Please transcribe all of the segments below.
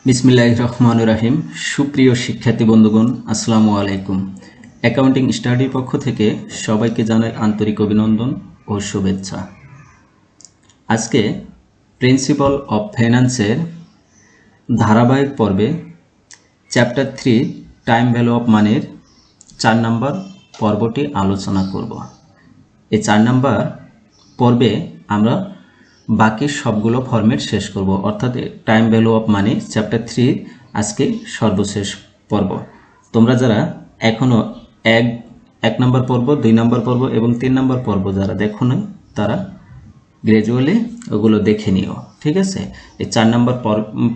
বিসমিল্লাহির রহমানির রহিম। সুপ্রিয় শিক্ষার্থী বন্ধুগণ, আসসালামু আলাইকুম। অ্যাকাউন্টিং স্টাডির পক্ষ থেকে সবাইকে জানাই আন্তরিক অভিনন্দন ও শুভেচ্ছা। আজকে প্রিন্সিপাল অফ ফাইন্যান্সের ধারাবাহিক পর্বে চ্যাপ্টার 3 টাইম ভ্যালু অফ মানির 4 নম্বর পর্বটি আলোচনা করব। এই 4 নম্বর পর্বে আমরা বাকি সবগুলো ফরম্যাট শেষ করব, অর্থাৎ time value of money chapter 3 আজকে সর্বশেষ পর্ব। তোমরা যারা এখনও এক নম্বর পর্ব, 2 নম্বর পর্ব এবং 3 নম্বর পর্ব যারা দেখো না, তারা গ্র্যাজুয়ালি ওগুলো দেখে নিও, ঠিক আছে? এই 4 নম্বর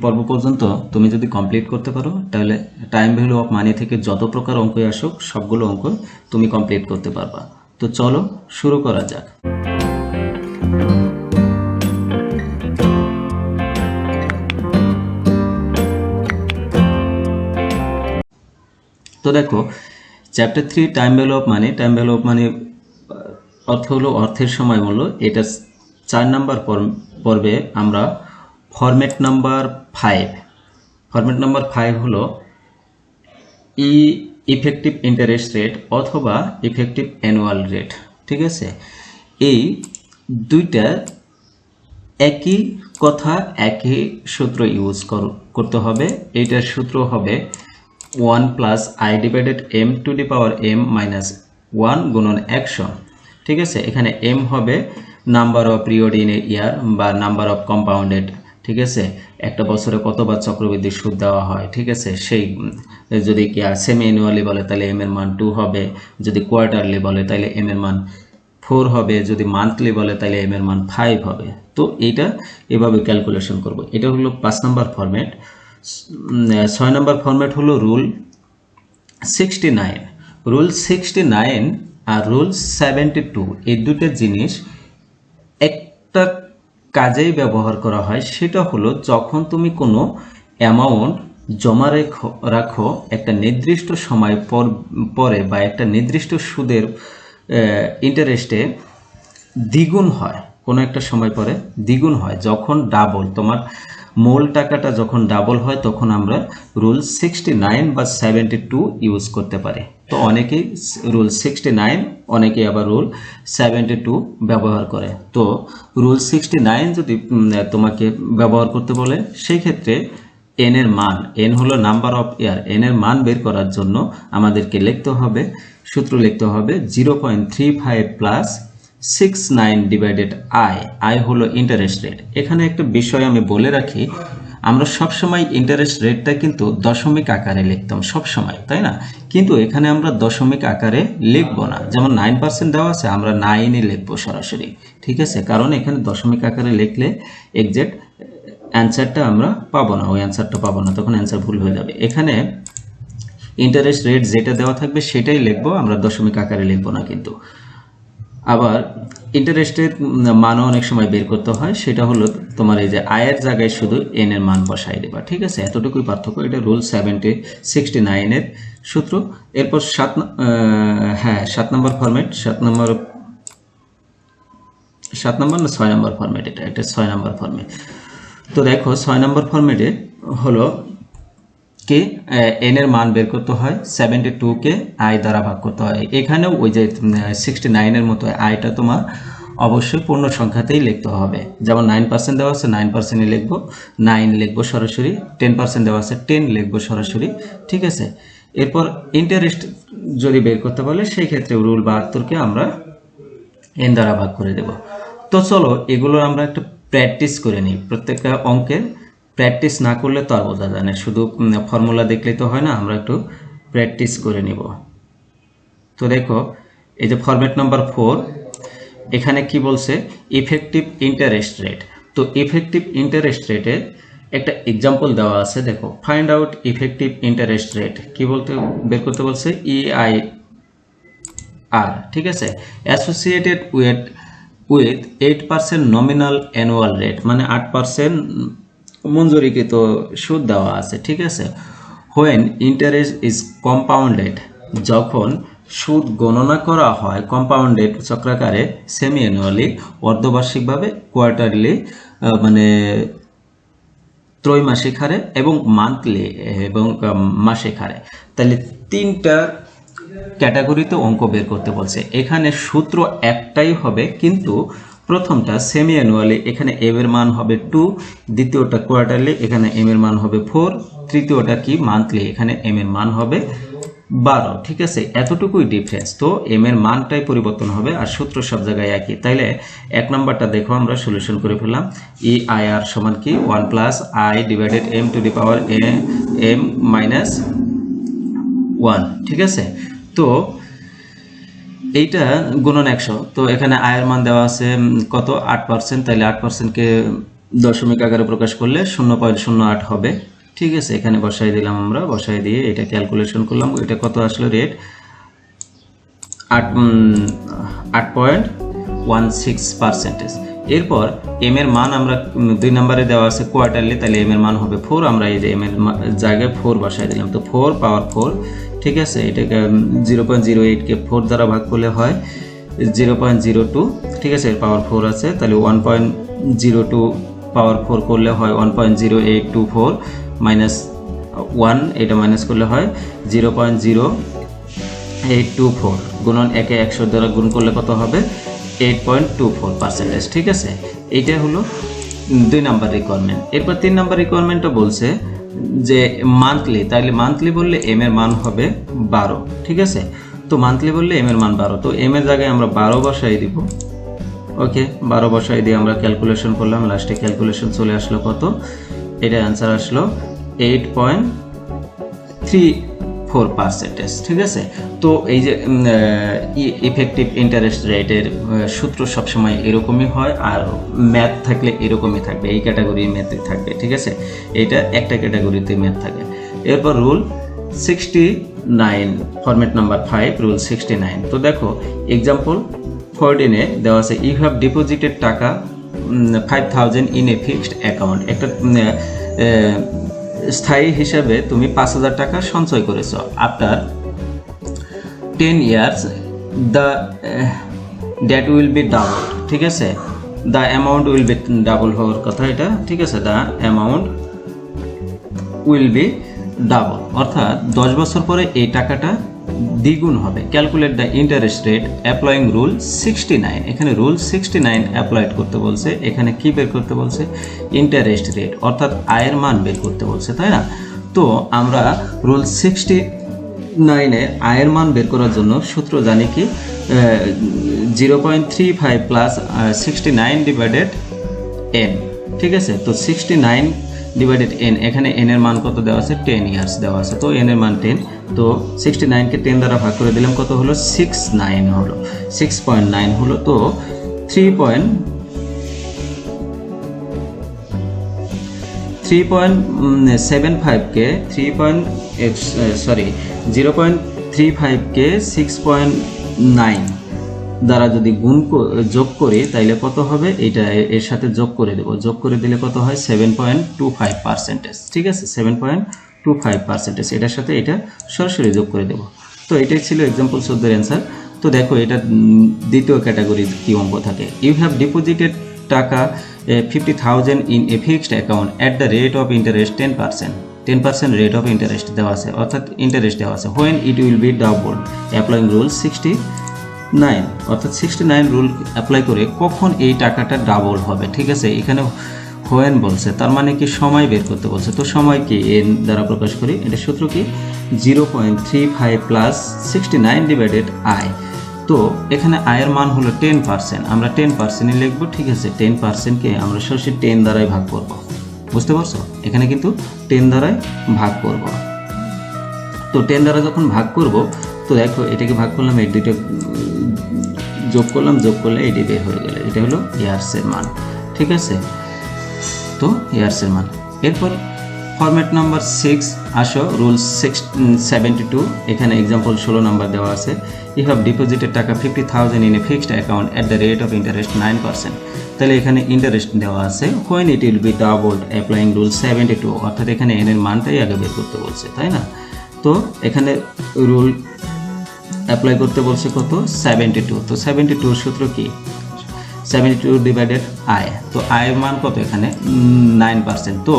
পর্ব পর্যন্ত তুমি যদি কমপ্লিট করতে পারো, তাহলে টাইম ভ্যালু অফ মানি থেকে যত প্রকার অঙ্কই আসুক সবগুলো অঙ্ক তুমি কমপ্লিট করতে পারবা। তো চলো শুরু করা যাক। তো দেখো, chapter 3 time value of money. Time value of money অর্থ হলো অর্থের সময় মূল্য। এটা 4 নম্বর পর্বে আমরা ফরম্যাট নাম্বার 5 হলো ইফেক্টিভ ইন্টারেস্ট রেট অথবা ইফেক্টিভ অ্যানুয়াল রেট, ঠিক আছে? এই দুইটা একই কথা, একই সূত্র ইউজ করতে হবে। এইটার সূত্র হবে 1 plus I divided M to the power M minus 1 গুণন 100, ঠিক আছে? এখানে এম হবে number of period in a year বা নাম্বার অফ কম্পাউন্ডেড, ঠিক আছে? একটা বছরে কতবার চক্রবৃদ্ধি সুদ দেওয়া হয়, ঠিক আছে? সেই যদি কি সেমি অ্যানুয়ালি বলে তাহলে এম এর মান 2 হবে, যদি কোয়ার্টারলি বলে তাহলে এম এর মান 4 হবে, যদি মান্থলি বলে তাহলে এম এর মান 5 হবে। তো এইটা এভাবে ক্যালকুলেশন করব। এটা হলো 5 নম্বর ফরম্যাট। 6 নম্বর ফরম্যাট হলো রুল 69। রুল 69 আর রুল 72 এই দুটো জিনিস একটা কাজেই ব্যবহার করা হয়। সেটা হলো যখন তুমি কোনো অ্যামাউন্ট জমা রাখো একটা নির্দিষ্ট সময় পরে বা একটা নির্দিষ্ট সুদের ইন্টারেস্টে দ্বিগুণ হয়, কোনো একটা সময় পরে দ্বিগুণ হয়, যখন ডাবল তোমার মূল টাকাটা যখন ডাবল হয়, তখন আমরা রুল 69 বা 72 ইউজ করতে পারি। তো অনেকেই রুল 69, অনেকেই আবার রুল 72 ব্যবহার করে। তো রুল 69 যদি তোমাকে ব্যবহার করতে বলে, সেই ক্ষেত্রে এন এর মান, এন হলো নাম্বার অফ ইয়ার, এন এর মান বের করার জন্য আমাদেরকে লিখতে হবে, সূত্র লিখতে হবে 0.35 প্লাস 69 ডিভাইডেড আই হলো ইন্টারেস্ট রেট। এখানে একটা বিষয় আমি বলে রাখি, আমরা সবসময় ইন্টারেস্ট রেটটা কিন্তু দশমিক আকারে লিখতাম সবসময়, তাই না? কিন্তু এখানে আমরা দশমিক আকারে লিখবো না। যেমন 9% দেওয়া আছে, আমরা 9ই লিখবো সরাসরি, ঠিক আছে? কারণ এখানে দশমিক আকারে লিখলে এক্সাক্ট অ্যান্সারটা আমরা পাবো না, ওই অ্যান্সারটা পাবো না, তখন অ্যান্সার ভুল হয়ে যাবে। এখানে ইন্টারেস্ট রেট যেটা দেওয়া থাকবে সেটাই লিখবো, আমরা দশমিক আকারে লিখবো না। কিন্তু আবার ইন্টারেস্টের মানও অনেক সময় বের করতে হয়, সেটা হলো তোমার এই যে আয়ের জায়গায় শুধু এন এর মান বসাই দেবা, ঠিক আছে? এতটুকুই পার্থক্য। এটা রুল 69 এর সূত্র। এরপর 7 নম্বর ফরম্যাট, 7 নম্বর না 6 নম্বর ফরম্যাট, এটা 6 নম্বর ফরম্যাট। তো দেখো 6 নম্বর ফরম্যাটে হলো কে এন এর মান বের করতে হয়, 72 কে আই দ্বারা ভাগ করতে হয়। এখানেও ওই যে 69 এর মতো আইটা তোমার অবশ্যই পূর্ণ সংখ্যাতেই লিখতে হবে। যেমন 9% দেওয়া আছে, 9%ই লিখবো, 9 লিখবো সরাসরি। 10% দেওয়া আছে, 10 লিখবো সরাসরি, ঠিক আছে? এরপর ইন্টারেস্ট যদি বের করতে বলে, সেই ক্ষেত্রে রুল 72কে আমরা এন দ্বারা ভাগ করে দেব। তো চলো এগুলো আমরা একটা প্র্যাকটিস করে নিই। প্রত্যেকটা অঙ্কের প্র্যাকটিস না করলে তো আর বোঝা যায় না, শুধু ফর্মুলা দেখলেই তো হয় না, আমরা একটু প্র্যাকটিস করে নিব। তো দেখো এই যে ফরম্যাট নাম্বার 4, এখানে কি বলছে? Effective interest rate. তো ইফেক্টিভ ইন্টারেস্ট রেটে একটা এক্সাম্পল দেওয়া আছে, দেখো। Find out effective interest rate, কি বলতে বের করতে বলছে? EIR, ঠিক আছে? Associated with 8% nominal annual rate, মানে 8% মঞ্জুরিকৃত সুদ দেওয়া আছে, ঠিক আছে? হোয়েন ইন্টারেস্ট ইজ কম্পাউন্ডেড, যখন সুদ গণনা করা হয় কম্পাউন্ডেড চক্রাকারে, সেমি অ্যানুয়ালি অর্ধবার্ষিকভাবে, কোয়ার্টারলি মানে ত্রৈমাসিক হারে এবং মান্থলি এবং মাসিক হারে। তাহলে তিনটা ক্যাটাগরিতে অঙ্ক বের করতে বলছে। এখানে সূত্র একটাই হবে, কিন্তু প্রথমটা সেমি অ্যানুয়ালি, এখানে এম এর মান হবে 2, দ্বিতীয়টা কোয়ার্টারলি, এখানে এম এর মান হবে 4, তৃতীয়টা কি মান্থলি, এখানে এম এর মান হবে 12। ঠিক আছে, এতটুকুই ডিফারেন্স। তো এম এর মানটাই পরিবর্তন হবে আর সূত্র সব জায়গায় একই। তাইলে এক নম্বরটা দেখো আমরা সলিউশন করে ফেললাম। ই আই আর সমান কি 1 plus I divided M to the power M minus 1। ঠিক আছে, তো এইটা গুণন 100। তো এখানে আয়ের মান দেওয়া আছে কত 8%, তাইলে 8%কে দশমিক আকারে প্রকাশ করলে 0.08 হবে। ঠিক আছে, এখানে বসাই দিলাম আমরা, বসাই দিয়ে এটা ক্যালকুলেশন করলাম, এটা কত আসলো রেট 8.16%। এরপর এম এর মান আমরা 2 নম্বরে দেওয়া আছে কোয়ার্টারলি, তাহলে এম এর মান হবে 4, আমরা এই যে এম এর জায়গায় 4 বসাই দিলাম। তো 4 পাওয়ার 4, ঠিক আছে, এটাকে 0.08কে 4 দ্বারা ভাগ করলে হয় 0.02। ঠিক আছে, এর পাওয়ার 4 আছে, তাহলে 1.02 পাওয়ার 4 করলে হয় 1.0824 মাইনাস 1, এটা মাইনাস করলে হয় 0.0824 গুণন 100 দ্বারা গুণ করলে কত হবে 8.24%। ঠিক আছে, এইটা হলো 2 নাম্বার রিকোয়ারমেন্ট। এরপর 3 নাম্বার রিকোয়ারমেন্টটা বলছে যে মান্থলি, তাইলে মান্থলি বললে এম এর মান হবে 12। ঠিক আছে, তো মান্থলি বললে এম এর মান 12, তো এম এর জায়গায় আমরা 12 বসাই দিব। ওকে, 12 বসাই দিয়ে আমরা ক্যালকুলেশন করলাম, লাস্টে ক্যালকুলেশন চলে আসলো কত, এটা অ্যান্সার আসলো 8.34%। ঠিক আছে, তো এই যে ইফেক্টিভ ইন্টারেস্ট রেটের সূত্র সবসময় এরকমই হয়, আর ম্যাথ থাকলে এরকমই থাকবে, এই ক্যাটাগরির ম্যাথই থাকবে। ঠিক আছে, এটা একটা ক্যাটাগরিতে ম্যাথ থাকে। এরপর রুল 69, ফরম্যাট নাম্বার 5, রুল 69। তো দেখো এক্সাম্পল 14-এ দেওয়া আছে ইউ হ্যাভ ডিপোজিটেড টাকা 5,000 ইন এ ফিক্সড অ্যাকাউন্ট। একটা স্থায়ী হিসাবে তুমি 5,000 টাকা সঞ্চয় করেছো। After 10 years the that will be double. ঠিক আছে, the amount will be double হওয়ার কথা এটা। ঠিক আছে, the amount will be double, অর্থাৎ 10 বছর পরে এই টাকাটা দ্বিগুণ হবে। Calculate the interest rate applying rule 69। এখানে রুল 69 অ্যাপ্লাইড করতে বলছে। এখানে কি বের করতে বলছে, ইন্টারেস্ট রেট, অর্থাৎ আয়ের মান বের করতে বলছে, তাই না? তো আমরা রুল 69-এ আয়ের মান বের করার জন্য সূত্র জানি কি 0.35 প্লাস 69 ডিভাইডেড n। ঠিক আছে, তো 69 ডিভাইডেড n, এখানে n এর মান কত দেওয়া আছে 10 ইয়ার্স দেওয়া আছে, তো n এর মান 10। তো 69কে 10 দ্বারা ভাগ করে দিলাম, কত হলো 6.9 হলো, 6.9 হলো। তো 3.75কে 0.35কে 6.9 দ্বারা যদি গুণ যোগ করি তাইলে কত হবে, এটা এর সাথে যোগ করে দেব, যোগ করে দিলে কত হয় 7.25%। ঠিক আছে, 7.25%, এটার সাথে এটা সরাসরি যোগ করে দেব। তো এটাই ছিল এক্সাম্পল 14-এর অ্যান্সার। তো দেখো এটা দ্বিতীয় ক্যাটাগরির কি অঙ্ক থাকে। ইউ হ্যাভ ডিপোজিটেড টাকা 50,000 in a fixed account at the rate of interest 10% rate of interest দেওয়া আছে, অর্থাৎ ইন্টারেস্ট দেওয়া আছে। When it will be double applying rule 69, অর্থাৎ 69 রুল অ্যাপ্লাই করে কখন এই টাকাটা ডাবল হবে। ঠিক আছে, এখানে হোয়েন বলছে, তার মানে কি সময় বের করতে বলছে। তো সময় কি এন দ্বারা প্রকাশ করি, এটা সূত্র কি 0.35 প্লাস 69 ডিভাইডেড আই। তো এখানে আয়ের মান হলো 10%, আমরা 10%ই লিখবো। ঠিক আছে, 10%কে আমরা সরাসরি 10 দ্বারাই ভাগ করব, বুঝতে পারছো? এখানে কিন্তু 10 দ্বারাই ভাগ করব। তো 10 দ্বারা যখন ভাগ করব, তো দেখো এটাকে ভাগ করলাম, এই দুইটা যোগ করলাম, যোগ করলে এটি বের হয়ে গেল, এটা হলো ইয়ার্সের মান। ঠিক আছে, তো ইয়ার্সের মান। এরপর ফরম্যাট নাম্বার 6 আসো, রুল 72। এখানে এক্সাম্পল 16 নাম্বার দেওয়া আছে। ইউ হ্যাভ ডিপোজিটেড টাকা 50,000 in a fixed account at the rate of interest 9%। তাহলে এখানে ইন্টারেস্ট দেওয়া আছে। When it will be doubled applying rule 72, অর্থাৎ এখানে এন এর মানটাই আগে বের করতে বলছে, তাই না? তো এখানে রুল অ্যাপ্লাই করতে বলছে কত 72। তো 72 সূত্র কি 72 ডিভাইডেড আয়। তো আয়ের মান কত এখানে 9%। তো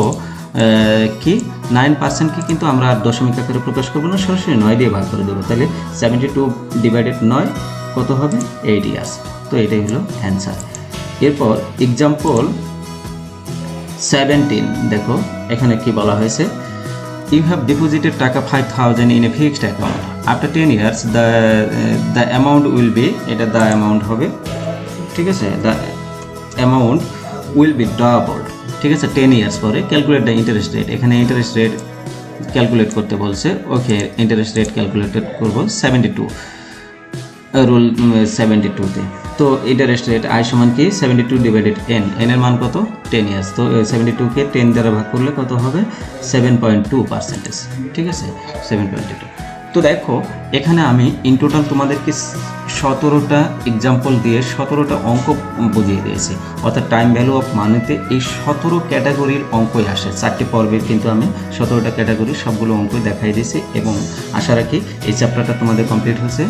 কি 9%কে কিন্তু আমরা আর দশমিক আকারে প্রকাশ করবো না, সরাসরি 9 দিয়ে ভাগ করে দেবো। তাহলে 72 ডিভাইডেড 9 কত হবে? 8 ইয়ার্স। তো এটাই হলো অ্যান্সার। এরপর এক্সাম্পল 17 দেখো, এখানে কি বলা হয়েছে, ইউ হ্যাভ ডিপোজিটেড টাকা 5000 in a fixed account, after 10 years the amount will be, এটা দ্য অ্যামাউন্ট হবে, ঠিক আছে, the amount will be double, ঠিক আছে, 10 ইয়ার্স পরে। ক্যালকুলেট দ্য ইন্টারেস্ট রেট, এখানে ইন্টারেস্ট রেট ক্যালকুলেট করতে বলছে। ওকে, ইন্টারেস্ট রেট ক্যালকুলেট করবো 72 রুল 72-তে। তো ইন্টারেস্ট রেট আই সমান কি 72 ডিভাইডেড এন, এন এর মান কত? 10 ইয়ার্স। তো 72কে 10 দ্বারা ভাগ করলে কত হবে? 7.2%, ঠিক আছে, 7.2। তো দেখো এখানে আমি ইন টোটাল তোমাদেরকে 17টা এক্সাম্পল দিয়ে 17টা অঙ্ক বুঝিয়ে দিয়েছি। অর্থাৎ টাইম ভ্যালু অফ মানিতে এই 17 ক্যাটাগরির অঙ্কই আসে। 4টি পর্বে কিন্তু আমি 17টা ক্যাটাগরির সবগুলো অঙ্কই দেখাই দিয়েছি, এবং আশা রাখি এই চ্যাপ্টারটা তোমাদের কমপ্লিট হয়েছে,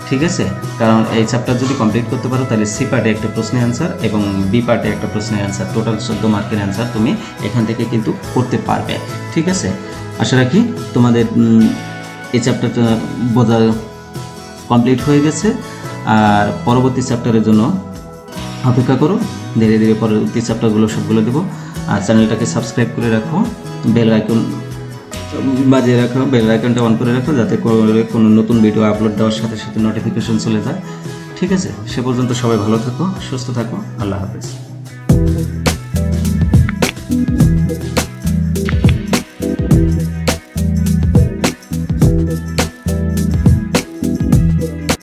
ঠিক আছে। কারণ এই চ্যাপ্টার যদি কমপ্লিট করতে পারো তাহলে সি পার্টে একটা প্রশ্নের অ্যান্সার এবং বি পার্টে একটা প্রশ্নের অ্যান্সার, টোটাল 14 মার্কের অ্যান্সার তুমি এখান থেকে কিন্তু করতে পারবে, ঠিক আছে। আশা রাখি তোমাদের এই চ্যাপ্টারটা বোঝা কমপ্লিট হয়ে গেছে। আর পরবর্তী চ্যাপ্টারের জন্য অপেক্ষা করো, ধীরে ধীরে পরবর্তী চ্যাপ্টারগুলো সবগুলো দেবো। আর চ্যানেলটাকে সাবস্ক্রাইব করে রাখো, বেল আইকন বাজিয়ে রাখো, বেল আইকনটা অন করে রাখো, যাতে কোনো নতুন ভিডিও আপলোড দেওয়ার সাথে সাথে নোটিফিকেশন চলে যায়, ঠিক আছে। সে পর্যন্ত সবাই ভালো থাকো, সুস্থ থাকো, আল্লাহ হাফেজ।